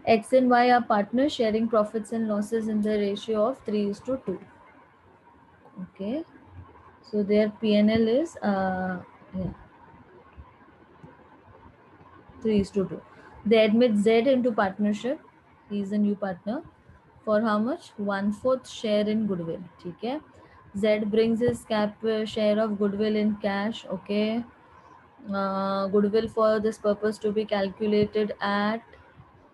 X and Y are partners sharing profits and losses in the ratio of 3:2. Okay, so their P&L is yeah, 3:2. They admit Z into partnership. He is a new partner. For how much? 1/4 share in goodwill. ठीक है. Z brings his cap share of goodwill in cash. Okay. Goodwill for this purpose to be calculated at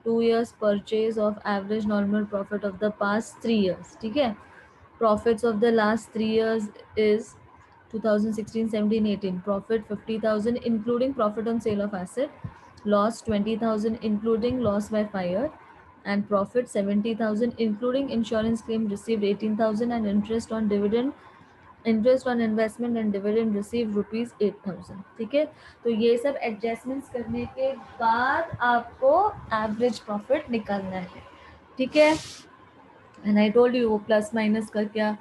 2 years purchase of average normal profit of the past 3 years. ठीक है. Profits of the last 3 years is 2016, 17, 18. Profit 50,000 including profit on sale of asset. Loss 20,000 including loss by fire. And profit 70,000 including insurance claim received 18,000 and interest on investment and dividend receive ₹8,000. ठीक है. तो ये सब adjustments करने के बाद आपको average profit निकालना है. ठीक है. एंड आई टोल्ड यू वो प्लस माइनस का क्या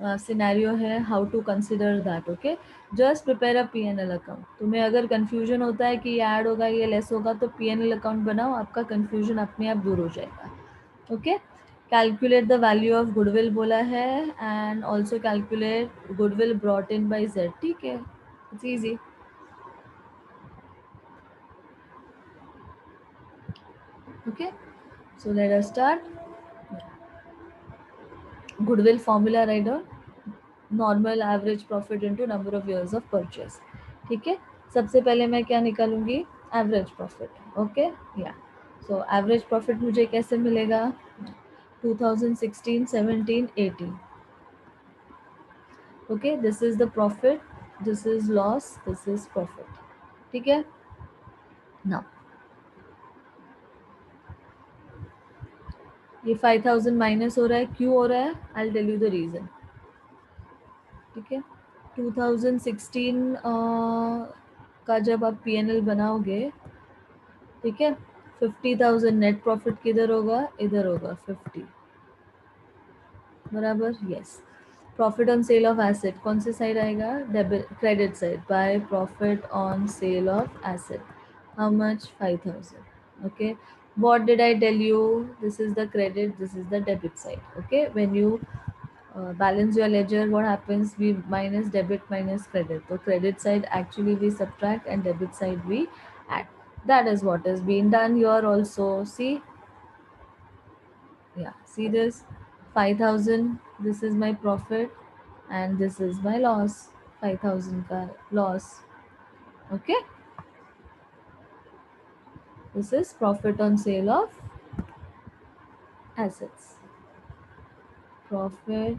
सिनेरियो है, how to consider that. Okay. Just prepare a P&L account. तुम्हें अगर कंफ्यूजन होता है कि ये ऐड होगा ये लेस होगा तो P&L अकाउंट बनाओ, आपका कंफ्यूजन अपने आप दूर हो जाएगा. Okay. Calculate the value of goodwill बोला है and also calculate goodwill brought in by Z. ठीक है, it's easy. Okay, so let us start. Goodwill formula write down. Normal average profit into number of years of purchase. ठीक है. सबसे पहले मैं क्या निकालूंगी? Average profit. ओके. या so average profit मुझे कैसे मिलेगा? 2016, 17, 18. Okay, this is the profit, this is loss, this is profit. ठीक है. नाउ ये 5,000 माइनस हो रहा है. क्यों हो रहा है? I tell you the reason. ठीक है. 2016 का जब आप P&L बनाओगे, ठीक है, 50,000 नेट प्रॉफिट किधर होगा? इधर होगा 50. बराबर. Yes. Profit on sale of asset कौन से साइड आएगा? Debit, credit side. By profit on sale of asset. How much? 5,000. Okay. what did I tell you? This is the credit, this is the debit side. Okay, when you balance your ledger, what happens? We minus debit minus credit. So credit side actually we subtract and debit side we add. That is what is being done here also. See, yeah, see this 5,000, this is my profit and this is my loss. 5,000 ka loss. Okay, this is profit on sale of assets. Profit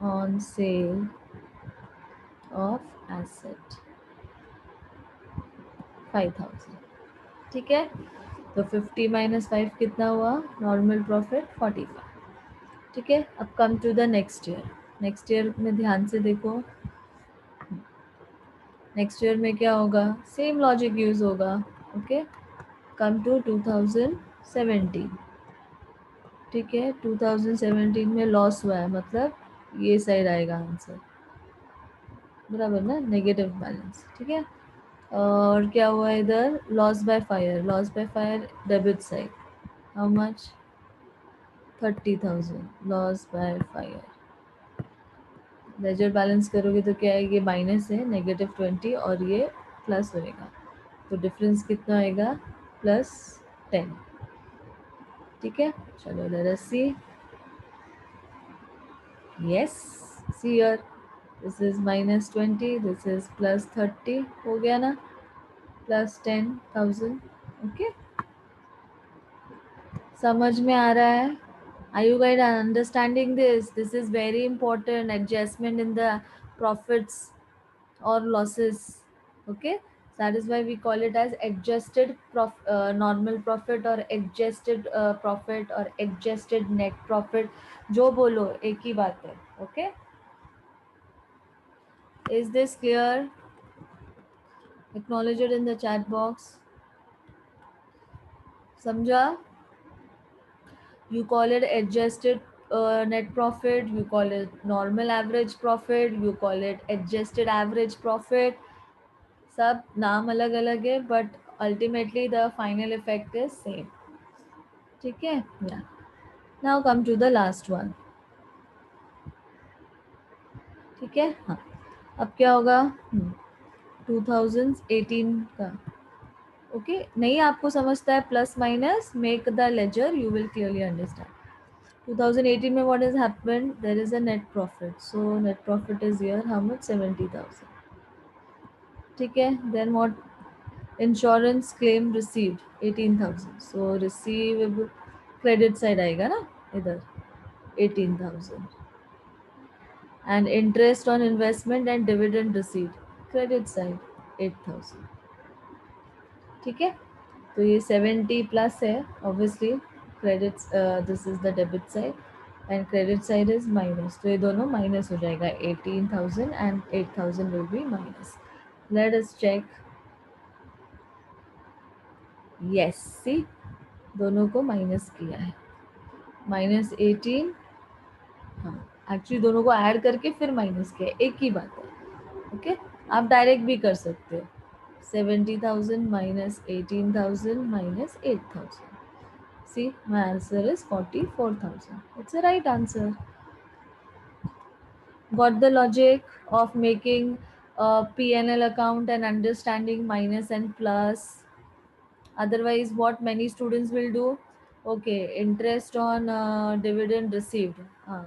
on sale of asset 5,000. ठीक है. तो 50 minus 5 कितना हुआ? Normal profit 45. ठीक है. अब come to the next year. Next year में ध्यान से देखो. नेक्स्ट ईयर में क्या होगा? सेम लॉजिक यूज होगा. ओके. Come to 2017. ठीक है. 2017 में लॉस हुआ है, मतलब ये साइड आएगा आंसर. बराबर ना? Negative balance. ठीक है. और क्या हुआ इधर? Loss by fire. Loss by fire debit side. How much? 30,000 loss by fire. Ledger balance करोगे तो क्या है? ये माइनस है, -20 और ये प्लस होएगा. तो डिफरेंस कितना आएगा? +10. ठीक है. चलो let us see. Yes, see here, this is -20, this is +30. हो गया ना? +10,000. ओके. समझ में आ रहा है? Are you guys understanding this? This is very important adjustment in the profits or losses. Okay, so that is why we call it as adjusted normal profit or adjusted profit or adjusted net profit. जो बोलो एक ही बात है. Okay, is this clear? Acknowledge it in the chat box. समझा? You call it adjusted net profit, you call it normal average profit, you call it adjusted average profit. सब नाम अलग अलग है, but ultimately the final effect is same. ठीक है, या now come to the last one. ठीक है, हाँ, अब क्या होगा 2018 का। ओके, नहीं आपको समझता है plus minus, make the ledger, you will clearly understand. 2018 में what has happened, there is a net profit, so net profit is here how much, 70,000। ठीक है, then what, insurance claim received 18,000, so receivable credit side आएगा ना इधर 18,000, and interest on investment and dividend received credit side 8,000। ठीक है, तो ये 70 plus है obviously, credits this is the debit side and credit side is minus, तो ये दोनों माइनस हो जाएगा, 18,000 and 8,000 will be minus. Let us check, yes see, दोनों को माइनस किया है, -18, हाँ एक्चुअली दोनों को ऐड करके फिर माइनस किया है, एक ही बात है। ओके, आप डायरेक्ट भी कर सकते हो, 70,000 minus 18,000 minus 8,000। See, my answer is 44,000. It's a right answer. Got the logic of making a P&L account and understanding minus and plus. Otherwise, what many students will do, okay, interest on dividend received, हाँ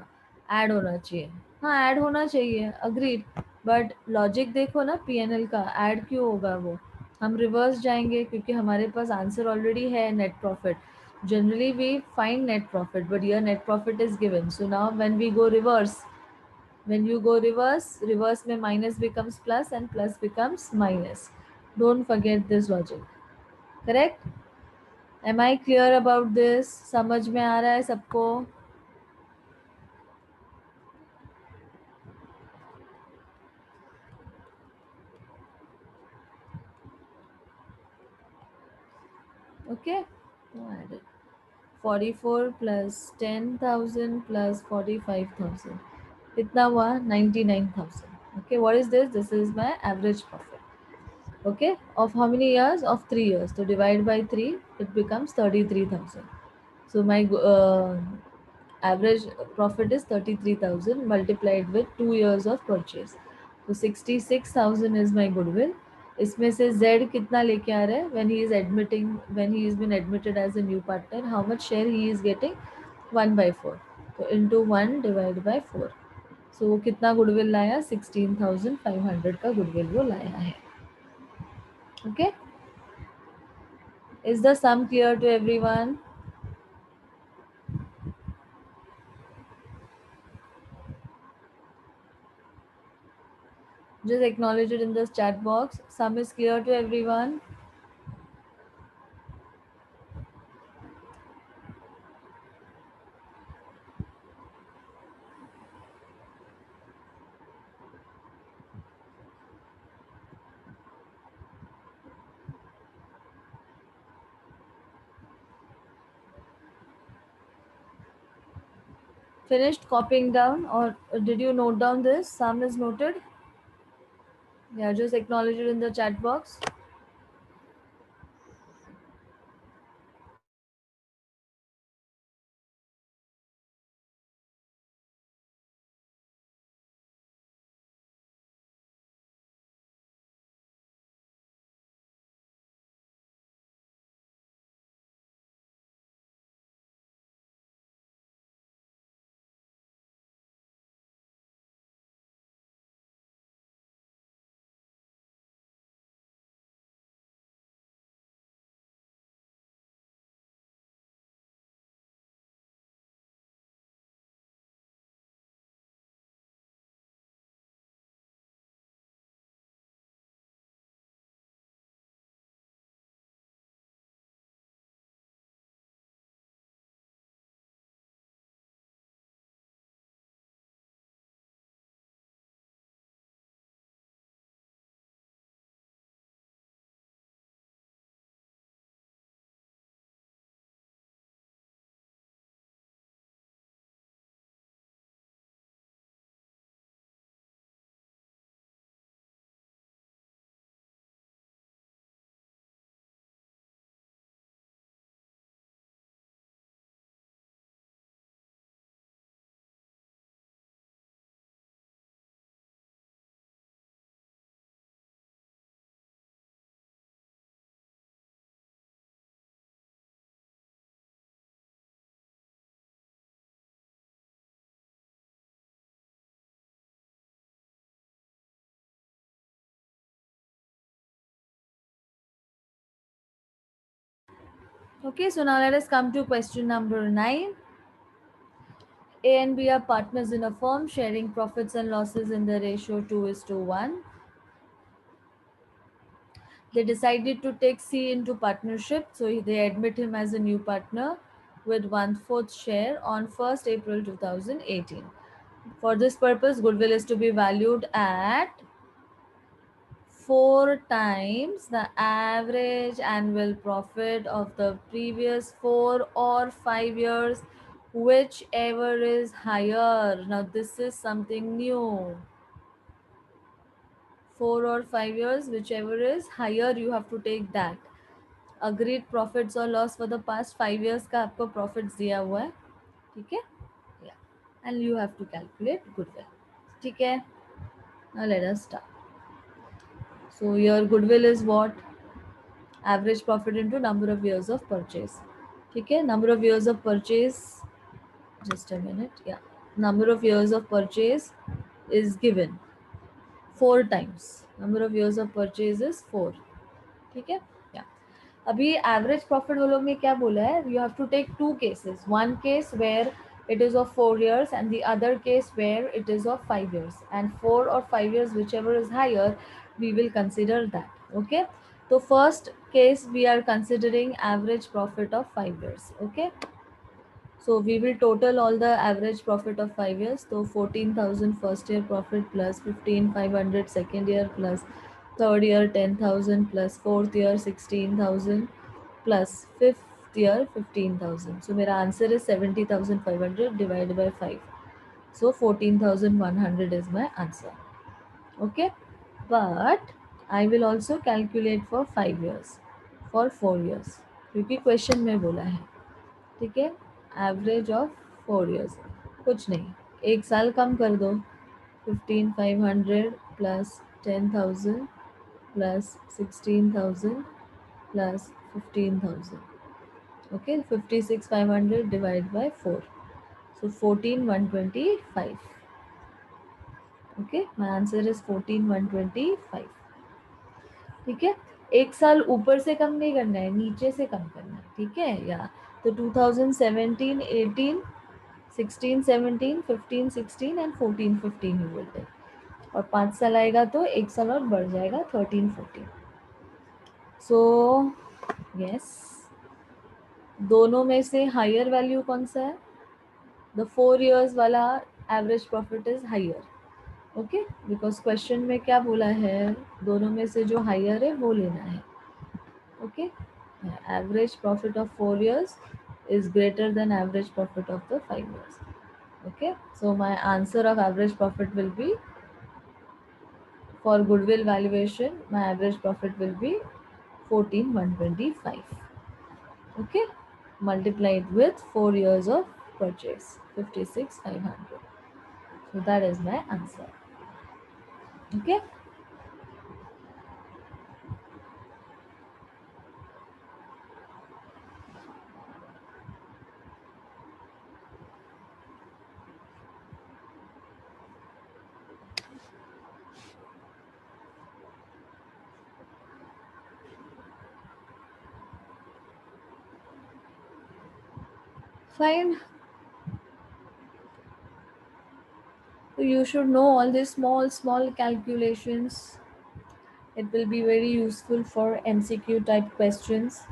add होना चाहिए, हाँ add होना चाहिए, agreed, but logic देखो ना PNL का, add क्यों होगा वो, हम रिवर्स जाएंगे क्योंकि हमारे पास आंसर ऑलरेडी है net profit. Generally we find net profit but your net profit is given, so now when we go reverse, when you go reverse, reverse में minus becomes plus and plus becomes minus, don't forget this logic, correct? Am I clear about this? समझ में आ रहा है सबको? Okay, now add it, 44 plus 10,000 plus 45,000, कितना हुआ, 99,000। Okay, what is this? This is my average profit. Okay, of how many years? Of 3 years, so divide by 3, it becomes 33,000. So my average profit is 33,000 multiplied with 2 years of purchase, so 66,000 is my goodwill। इसमें से Z कितना लेके आ रहा है, when he is admitting, when he has been admitted as a new partner, how much share he is getting, 1/4, तो into 1 divided by 4, so वो कितना goodwill लाया, 16,500 का गुडविल वो लाया है। Okay, is the sum clear to everyone? Just acknowledge it in the chat box. Sum is clear to everyone. Finished copying down, or did you note down this? Sum is noted. Yeah, just acknowledge it in the chat box. Okay, so now let us come to question number 9. A and B are partners in a firm sharing profits and losses in the ratio 2 is to 1. They decided to take C into partnership, so they admit him as a new partner with 1/4 share on 1st April 2018. For this purpose, goodwill is to be valued at 4 times the average annual profit of the previous 4 or 5 years, whichever is higher. Now, this is something new. 4 or 5 years, whichever is higher, you have to take that. Agreed profits और loss for the past 5 years का आपको profits दिया हुआ है, ठीक है, या and you have to calculate goodwill, ठीक है. Now let us start. So your goodwill is what? Average profit into number of years of purchase, ठीक है. Number of years of purchase, just a minute, या number of years of purchase is given 4 times. Number of years of purchase is 4, ठीक है, या. अभी average profit वो लोग ने क्या बोला है? You have to take two cases, one case where it is of 4 years and the other case where it is of 5 years, and 4 or 5 years, whichever is higher, we will consider that. Okay, so first case we are considering average profit of 5 years. Okay, so we will total all the average profit of 5 years. So 14,000 first year profit plus 15,500 second year plus third year 10,000 plus fourth year 16,000 plus fifth year 15,000. So मेरा answer is 70,500 divided by 5. So 14,100 is my answer. Okay, but I will also calculate for 5 years, for 4 years, क्योंकि question में बोला है, ठीक है. Average of 4 years, कुछ नहीं, एक साल कम कर दो. 15,500 plus 10,000 plus 16,000 plus 15,000. Okay, 56,500 divided by 4. So 14,125. Okay, my answer is 14,125. ठीक है. एक साल ऊपर से कम नहीं करना है, नीचे से कम करना है, ठीक है, या. तो 2017, 18, 16, 17, 15, 16 एंड 14, 15 यू विल टेक. और 5 साल आएगा तो एक साल और बढ़ जाएगा, 13, 14. सो यस, दोनों में से हायर वैल्यू कौन सा है? द 4 years वाला average profit is higher. Okay, because question में क्या बोला है? दोनों में से जो हायर है वो लेना है. Okay, average profit of 4 years is greater than average profit of the 5 years. Okay, so my answer of average profit will be, for goodwill valuation, my average profit will be 14,125. Okay, multiplied with 4 years of purchase, 56,500. So that is my answer. Okay, fine. So you should know all these small calculations. It will be very useful for MCQ type questions.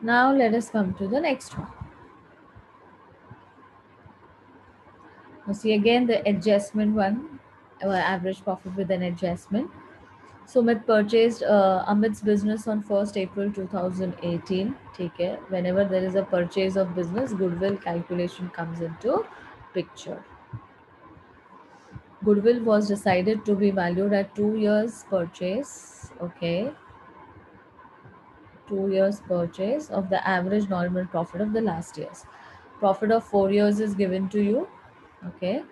Now let us come to the next one. Now see again the adjustment one, average profit with an adjustment. Sumit purchased Amit's business on 1st April 2018. Take care. Whenever there is a purchase of business, goodwill calculation comes into picture. Goodwill was decided to be valued at 2 years purchase. Okay, 2 years purchase of the average normal profit of the last years. Profit of 4 years is given to you. Okay.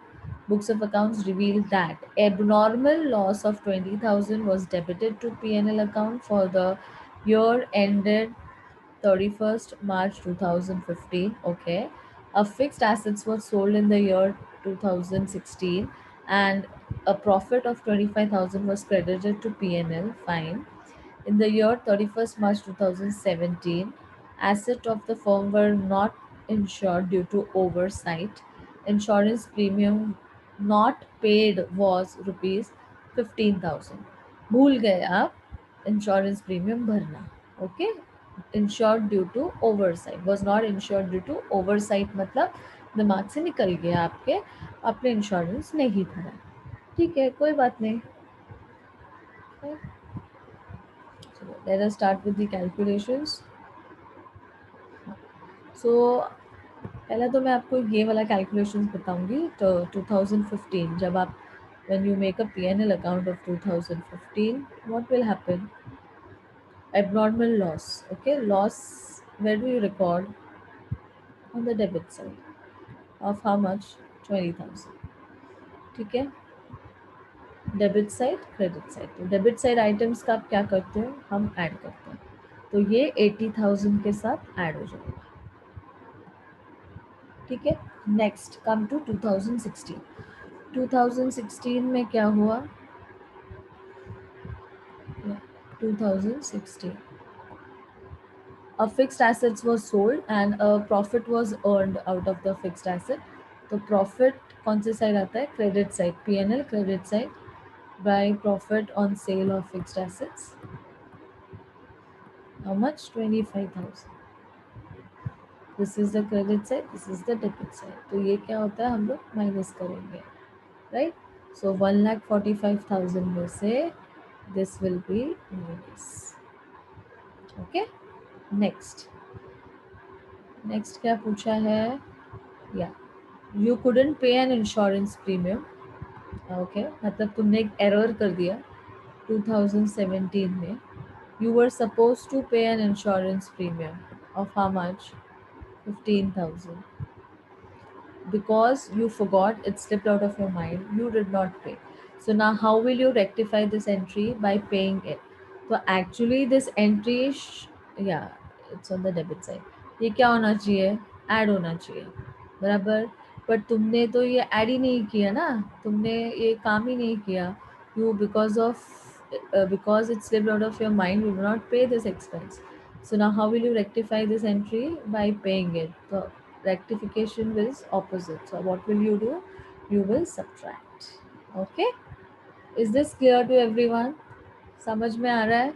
Books of accounts reveal that abnormal loss of 20,000 was debited to P&L account for the year ended 31st March 2015. Okay. A fixed assets were sold in the year 2016 and a profit of 25,000 was credited to P&L. Fine. In the year 31st March 2017, assets of the firm were not insured due to oversight. Insurance premium not paid was rupees 15,000. भूल गए आप insurance premium भरना. Okay. Insured due to oversight was not insured due to oversight मतलब दिमाग से निकल गया आपने इंश्योरेंस नहीं भरा. ठीक है, कोई बात नहीं. So let us start with the calculations. So पहला तो मैं आपको ये वाला कैलकुलेशंस बताऊंगी. तो 2015 जब आप when you make a P&L account of 2015, what will happen? Abnormal loss. Okay, loss, where do you record? On the debit side of how much? 20,000. ठीक है. Debit side, credit side. तो डेबिट साइड आइटम्स का आप क्या करते हो? हम add करते हैं. तो ये 80,000 के साथ ऐड हो जाएगा. ठीक है. Next come to 2016. 2016 में क्या हुआ? 2016 a fixed assets was sold and a profit was earned out of the fixed asset. तो profit कौन से साइड आता है? Credit side. P&L credit side by profit on sale of fixed assets. How much? 25,000. This is the credit side, this is the debit side. तो ये क्या होता है? हम लोग माइनस करेंगे, right? So 1,45,000 में से this will be minus. Okay. Next क्या पूछा है? Yeah, you couldn't pay an insurance premium. Okay, मतलब तुमने एक एरर कर दिया 2017 में. You were supposed to pay an insurance premium of how much? 15,000. Because you forgot, it slipped out of your mind, you did not pay. So now how will you rectify this entry? By paying it. So actually this entry yeah, it's on the debit side. ये क्या होना चाहिए? Add होना चाहिए. बराबर. But तुमने तो ये ऐड ही नहीं किया ना, तुमने ये काम ही नहीं किया. You because it slipped out of your mind, you will not pay this expense. So now how will you rectify this entry? By paying it. So rectification is opposite. So what will you do? You will subtract. Okay. Is this clear to everyone? समझ में आ रहा है?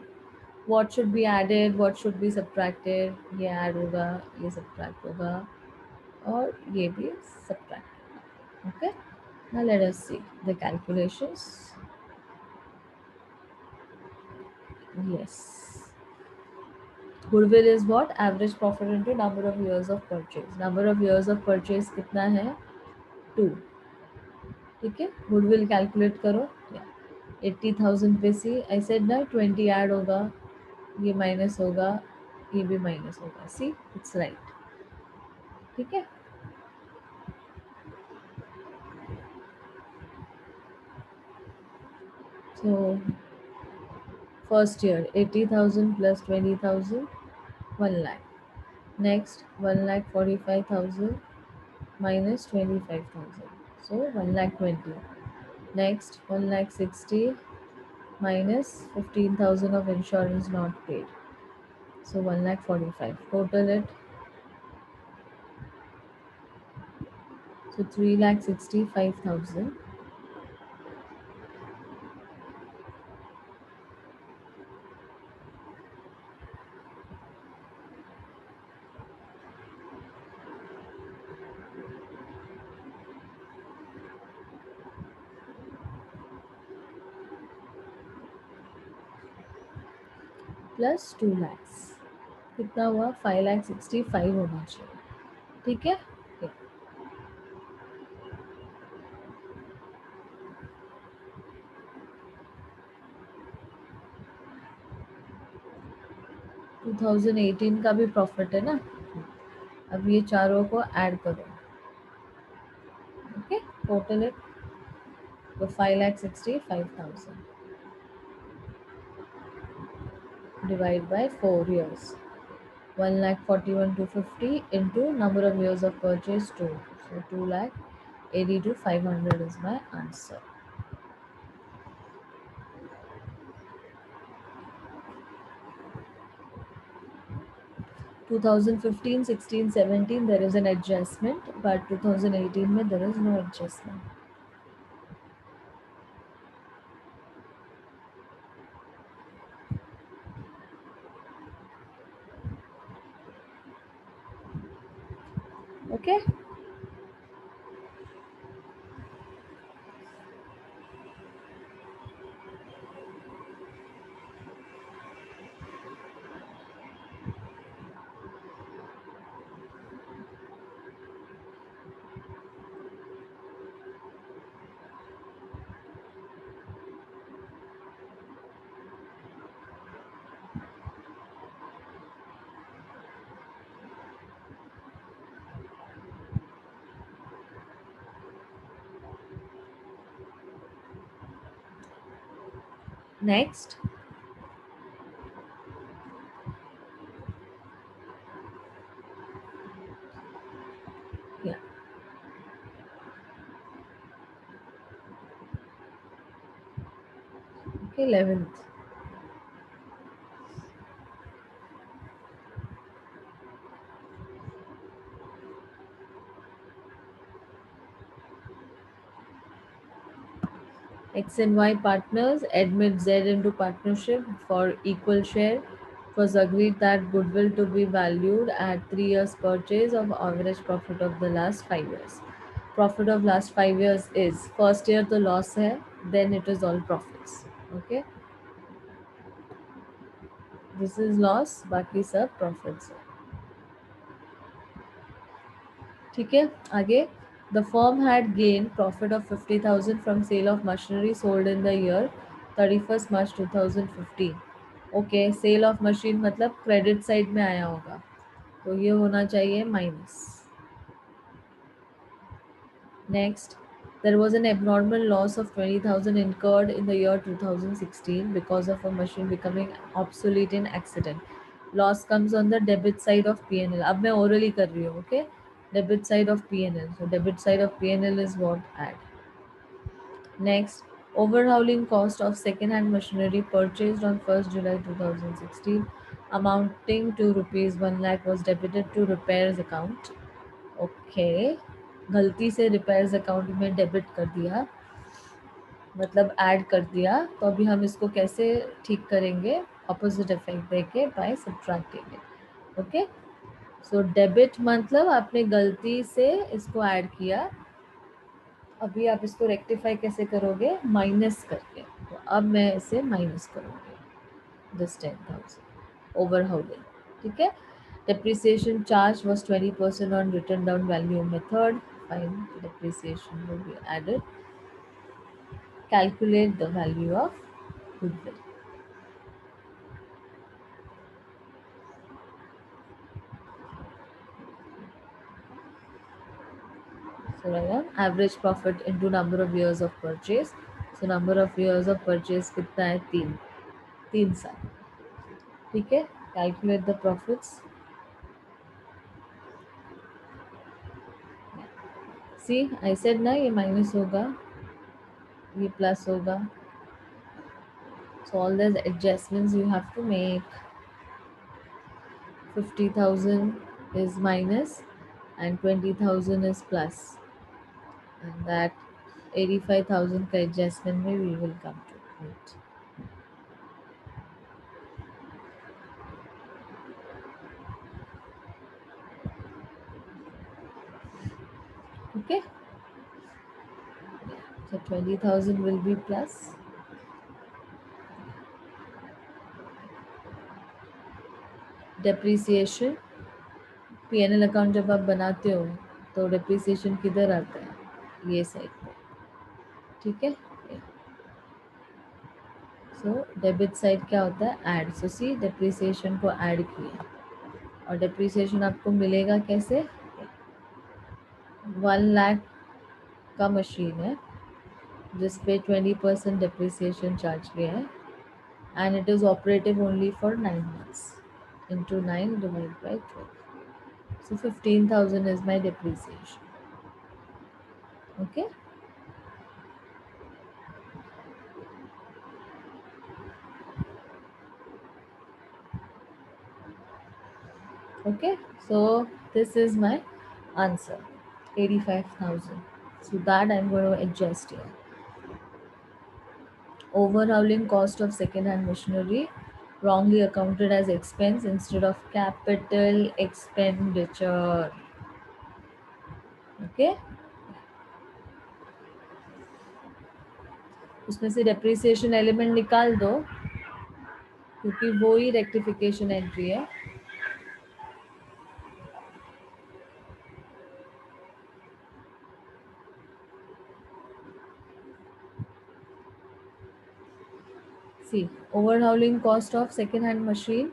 What should be added? What should be subtracted? ये add होगा, ये subtract होगा, और ये भी subtract होगा. Okay. Now let us see the calculations. Yes. Goodwill is what? Average profit into number of years of purchase. Number of years of purchase कितना है? 2. ठीक है. Goodwill calculate करो. 80,000 पे सी आई सेड ना 20 ऐड होगा, ये माइनस होगा, ये भी माइनस होगा. See it's right. ठीक है. So first year 80,000 plus 20,000 1 lakh. Next 1,45,000 minus 25,000. So 1,20,000. Next 1,60,000 minus 15,000 of insurance not paid. So 1,45,000. Total it. So 3,65,000. Plus 2 lakhs, कितना हुआ? 5,65,000 होना चाहिए, ठीक है। 2018 का भी प्रॉफिट है ना। अब ये चारों को ऐड करो, ओके, टोटल इट, तो 5,65,000 divide by 4 years, 1,41,250 into number of years of purchase 2, so 2,82,500 is my answer. 2015, 16, 17 there is an adjustment, but 2018 में there is no adjustment. Okay. Next. Yeah. Okay, 11th. X and Y partners admit Z into partnership for equal share. It was agreed that goodwill to be valued at 3 years purchase of average profit of the last 5 years. Profit of last 5 years is first year the loss hai, then it is all profits. Okay, this is loss, बाकी सब profits है, ठीक है। आगे, the firm had gained profit of 50,000 from sale of machinery sold in the year 31st March 2015. Okay, sale of machine मतलब credit side में आया होगा, तो ये होना चाहिए minus. Next, there was an abnormal loss of 20,000 incurred in the year 2016 because of a machine becoming obsolete in accident. Loss comes on the debit side of P&L. अब मैं orally कर रही हूँ, okay? Debit side of P&L. So debit side of P&L is what? Add. Next, overhauling cost of second-hand machinery purchased on 1st July 2016 amounting to rupees 1 lakh was debited to repairs account. Okay, गलती से repairs account में debit कर दिया, मतलब add कर दिया, तो अभी हम इसको कैसे ठीक करेंगे? ऑपोजिट इफेक्ट देके by subtracting it. Okay, so debit मतलब आपने गलती से इसको ऐड किया, अभी आप इसको रेक्टिफाई कैसे करोगे? माइनस करके, तो अब मैं इसे माइनस करूँगी, दिस 10,000 ओवरहाउलिंग, ठीक है। Depreciation charge was 20% on written down value method. Fine, depreciation will be added. Calculate the value of goodwill. So right, average profit into number of years of purchase. So number of years of purchase कितना है? 3 साल, ठीक है। Calculate the profits. See, I said ना ये minus होगा, ये plus होगा, so all these adjustments you have to make. 50,000 is minus and 20,000 is plus, and that 85,000 का adjustment में we will come to it. Okay, so 20,000 will be plus, depreciation, PNL account जब आप बनाते हो तो डेप्रिसिएशन किधर आता है, ये साइड पे, ठीक है। सो डेबिट साइड क्या होता है, ऐड। सो सी डेप्रिसिएशन को ऐड किया, और डेप्रिसिएशन आपको मिलेगा कैसे, 1 लाख का मशीन है जिस पे 20% डेप्रिसिएशन चार्ज किया है, and it is operative only for 9 months. Into 9 divided by 12. So 15,000 is my depreciation. Okay. Okay. So this is my answer, 85,000. So that I'm going to adjust here. Overhauling cost of second-hand machinery wrongly accounted as expense instead of capital expenditure. Okay. उसमें से depreciation element निकाल दो क्योंकि वो ही rectification entry है। See, overhauling cost of second hand machine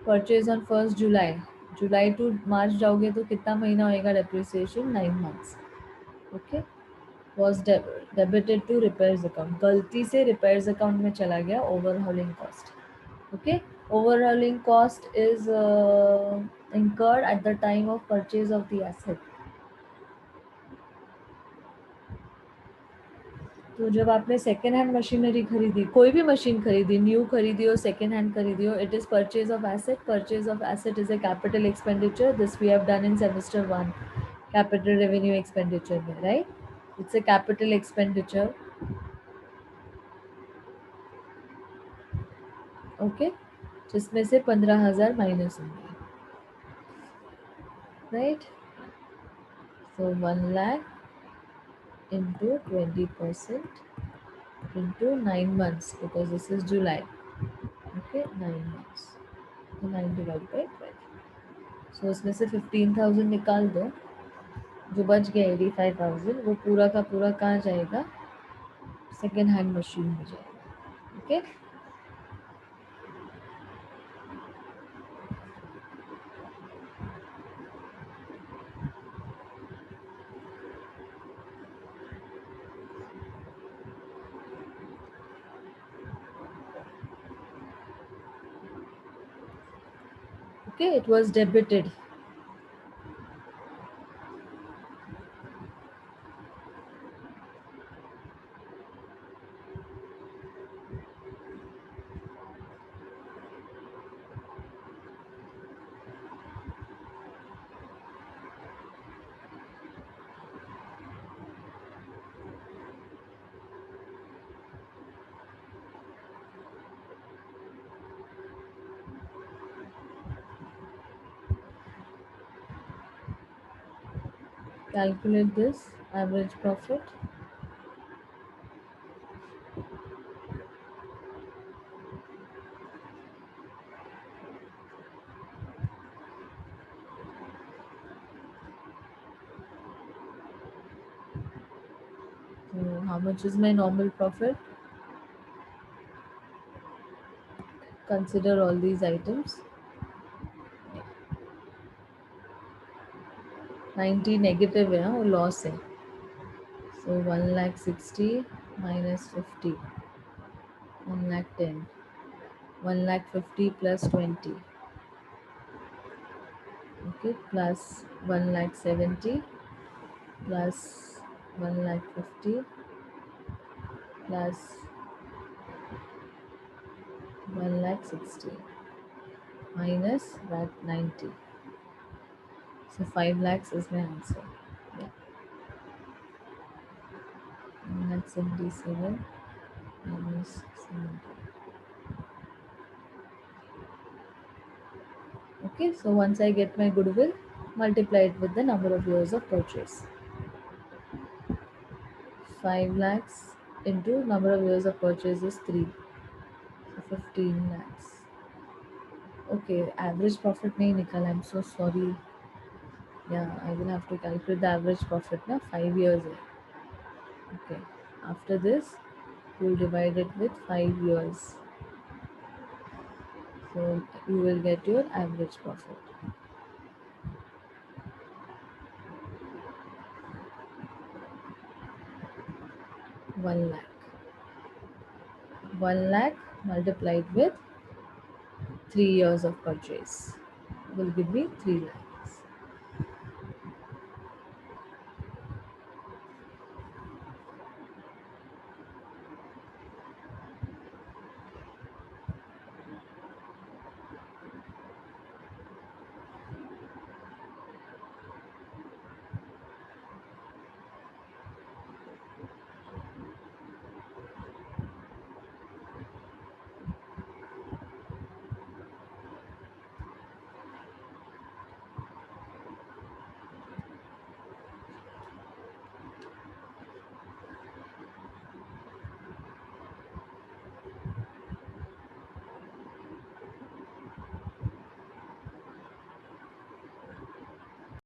purchase on 1st July. July to March जाओगे तो कितना महीना होएगा depreciation, 9 months. Okay, was debited to repairs account, गलती से रिपेयर्स अकाउंट में चला गया overhauling cost. Okay, overhauling cost is incurred at the time of purchase of the asset. तो जब आपने सेकेंड हैंड मशीनरी खरीदी, कोई भी मशीन खरीदी, न्यू खरीदी हो, सेकेंड हैंड खरीदी हो, it is purchase of asset. Purchase of asset is a capital expenditure. This we have done in semester 1 capital revenue expenditure में, right. It's a capital expenditure. Okay, जिसमें से 15,000 minus होंगे, right. So 1 lakh into 20% into 9 months because this is July. Okay, 9 months. So 9 divided by 12. सो उसमें से 15,000 निकाल दो, जो बच गया 85,000, वो पूरा का पूरा कहाँ जाएगा, सेकेंड हैंड मशीन में जाएगा. Okay, okay, it was debited. Calculate this average profit. So how much is my normal profit? Consider all these items. 90 negative है, वो लॉस है. सो 1,60,000 minus 50, 1,10,000, 1,50,000 plus 20, okay, plus 1,70,000 plus 1,50,000 plus 1,60,000 minus that 90. So 5 lakhs is my answer. Yeah. 1,77,000 minus 70. Okay, so once I get my goodwill, multiply it with the number of years of purchase. 5 lakhs into number of years of purchase is 3. So 15 lakhs. Okay, average profit नहीं निकला. I'm so sorry. Yeah, I will have to calculate the average profit ना 5 years है. Okay. After this, you'll divide it with 5 years. So you will get your average profit. 1 lakh. 1 lakh multiplied with 3 years of purchase will give me 3 lakh.